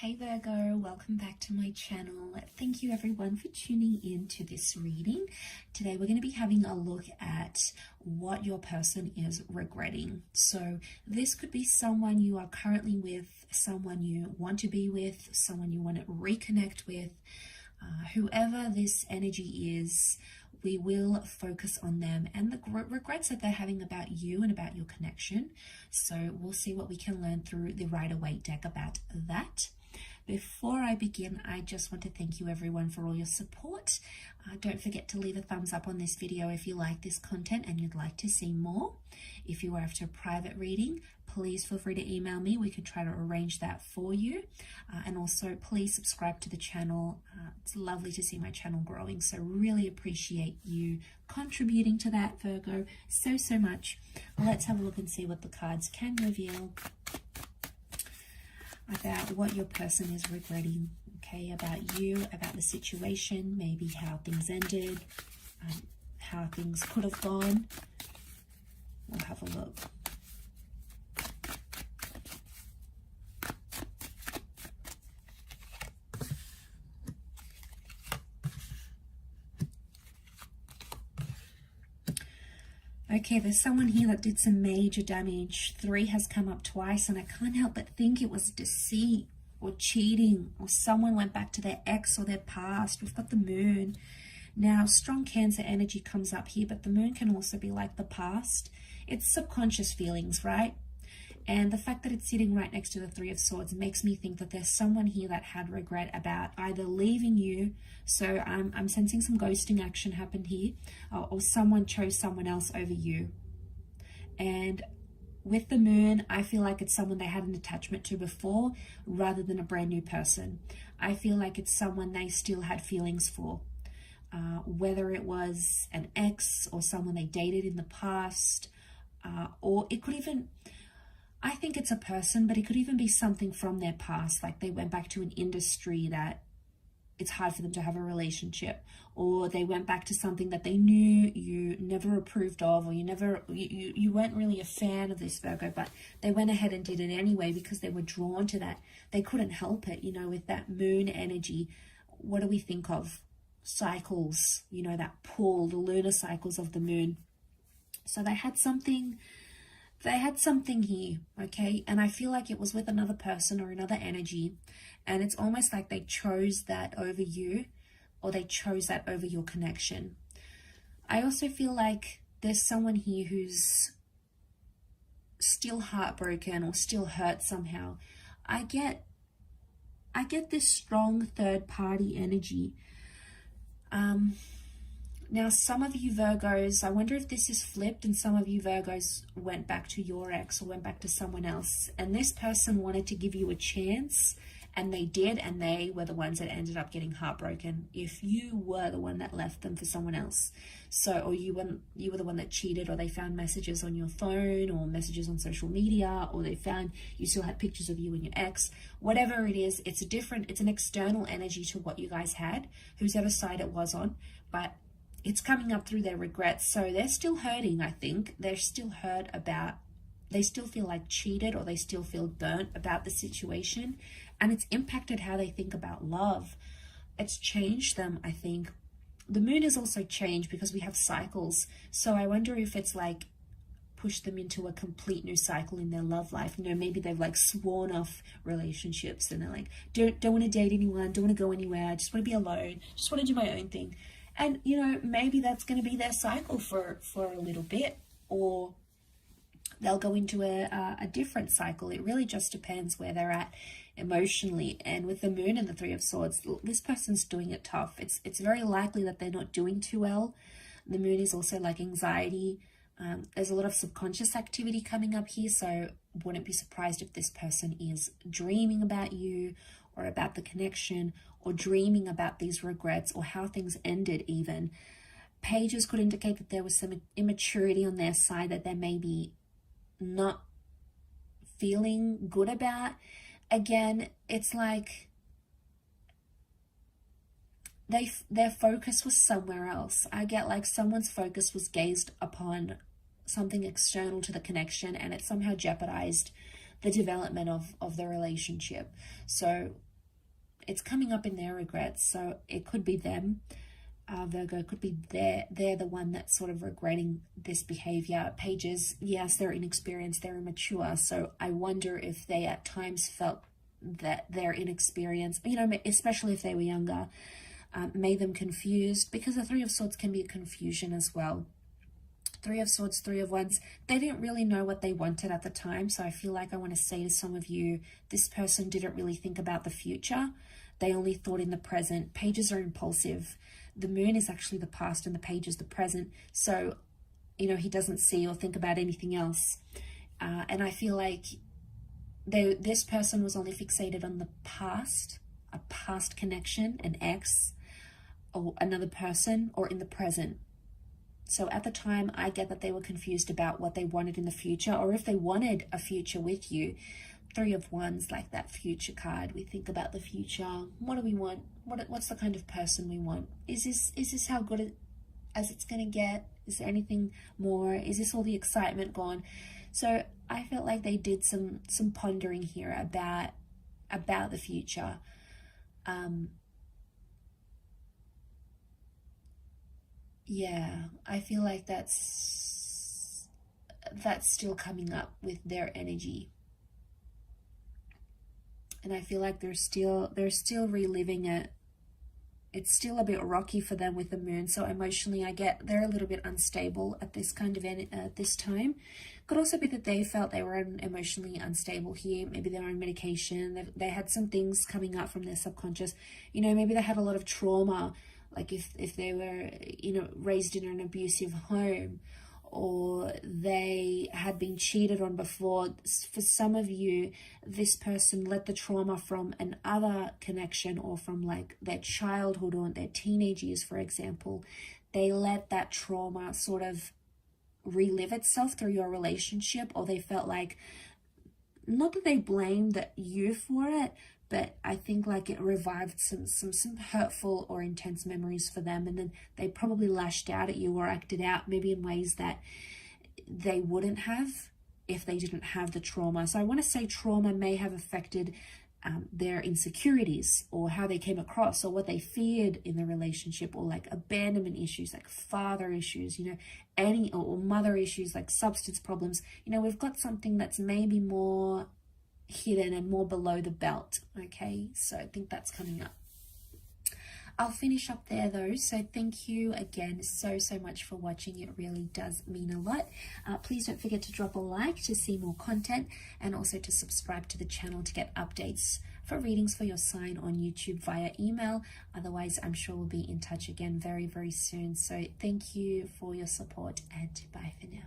Hey Virgo, welcome back to my channel. Thank you everyone for tuning in to this reading. Today we're going to be having a look at what your person is regretting. So this could be someone you are currently with, someone you want to be with, someone you want to reconnect with. Whoever this energy is, we will focus on them and the regrets that they're having about you and about your connection. So we'll see what we can learn through the Rider-Waite deck about that. Before I begin, I just want to thank you everyone for all your support. Don't forget to leave a thumbs up on this video if you like this content and you'd like to see more. If you are after a private reading, please feel free to email me. We can try to arrange that for you. And also please subscribe to the channel. It's lovely to see my channel growing, so really appreciate you contributing to that, Virgo, so much. Let's have a look and see what the cards can reveal about what your person is regretting, okay, about you, about the situation, maybe how things ended, how things could have gone. We'll have a look. Okay, there's someone here that did some major damage. 3 has come up twice, and I can't help but think it was deceit or cheating, or someone went back to their ex or their past. We've got the moon. Now, strong Cancer energy comes up here, but the moon can also be like the past. It's subconscious feelings, right? And the fact that it's sitting right next to the 3 of Swords makes me think that there's someone here that had regret about either leaving you, so I'm sensing some ghosting action happened here, or someone chose someone else over you. And with the moon, I feel like it's someone they had an attachment to before rather than a brand new person. I feel like it's someone they still had feelings for, whether it was an ex or someone they dated in the past, or it could even... I think it's a person, but it could even be something from their past, like they went back to an industry that it's hard for them to have a relationship, or they went back to something that they knew you never approved of, or you weren't really a fan of this, Virgo, but they went ahead and did it anyway because they were drawn to that. They couldn't help it, you know, with that moon energy. What do we think of? Cycles, you know, that pull, the lunar cycles of the moon. So they had something here, okay? And I feel like it was with another person or another energy, and it's almost like they chose that over you, or they chose that over your connection. I also feel like there's someone here who's still heartbroken or still hurt somehow. I get this strong third party energy. Now, some of you Virgos, I wonder if this is flipped and some of you Virgos went back to your ex or went back to someone else, and this person wanted to give you a chance, and they did, and they were the ones that ended up getting heartbroken if you were the one that left them for someone else. So, or you were the one that cheated, or they found messages on your phone or messages on social media, or they found you still had pictures of you and your ex. Whatever it is, it's an external energy to what you guys had, whoever side it was on, but it's coming up through their regrets. So they're still hurting, I think. They're still hurt about, they still feel like cheated, or they still feel burnt about the situation. And it's impacted how they think about love. It's changed them, I think. The moon has also changed because we have cycles. So I wonder if it's like pushed them into a complete new cycle in their love life. You know, maybe they've like sworn off relationships and they're like, don't want to date anyone, don't want to go anywhere, I just want to be alone, just want to do my own thing. And, you know, maybe that's going to be their cycle for a little bit, or they'll go into a different cycle. It really just depends where they're at emotionally. And with the moon and the 3 of Swords, this person's doing it tough. It's very likely that they're not doing too well. The moon is also like anxiety. There's a lot of subconscious activity coming up here, so wouldn't be surprised if this person is dreaming about you, or about the connection, or dreaming about these regrets, or how things ended even. Pages could indicate that there was some immaturity on their side that they may be not feeling good about. Again, it's like their focus was somewhere else. I get like someone's focus was gazed upon something external to the connection, and it somehow jeopardized the development of the relationship. So it's coming up in their regrets. So it could be them. Virgo, could be they're the one that's sort of regretting this behavior. Pages, yes, they're inexperienced, they're immature. So I wonder if they at times felt that their inexperience, you know, especially if they were younger, made them confused, because the Three of Swords can be a confusion as well. Three of Swords, Three of Wands, they didn't really know what they wanted at the time. So I feel like I want to say to some of you, this person didn't really think about the future. They only thought in the present. Pages are impulsive. The moon is actually the past and the page is the present. So, you know, he doesn't see or think about anything else. And I feel like this person was only fixated on the past, a past connection, an ex, or another person, or in the present. So at the time, I get that they were confused about what they wanted in the future, or if they wanted a future with you. Three of Wands, like that future card. We think about the future. What do we want? What's the kind of person we want? Is this how good as it's going to get? Is there anything more? Is this all the excitement gone? So I felt like they did some pondering here about the future. Yeah, I feel like that's still coming up with their energy. And I feel like they're still reliving it. It's still a bit rocky for them with the moon. So emotionally, I get they're a little bit unstable at this kind of this time. Could also be that they felt they were emotionally unstable here. Maybe they were on medication. They had some things coming up from their subconscious. You know, maybe they had a lot of trauma, like if they were, you know, raised in an abusive home, or they had been cheated on before. For some of you, this person let the trauma from another connection, or from like their childhood or their teenage years, for example. They let that trauma sort of relive itself through your relationship, or they felt like, not that they blamed you for it, but I think like it revived some hurtful or intense memories for them, and then they probably lashed out at you or acted out maybe in ways that they wouldn't have if they didn't have the trauma. So I want to say trauma may have affected their insecurities, or how they came across, or what they feared in the relationship, or like abandonment issues, like father issues, you know, or mother issues, like substance problems. You know, we've got something that's maybe more hidden and more below the belt. Okay, so I think that's coming up. I'll finish up there though. So thank you again so much for watching. It really does mean a lot. Please don't forget to drop a like to see more content, and also to subscribe to the channel to get updates for readings for your sign on YouTube via email. Otherwise, I'm sure we'll be in touch again very soon. So thank you for your support, and bye for now.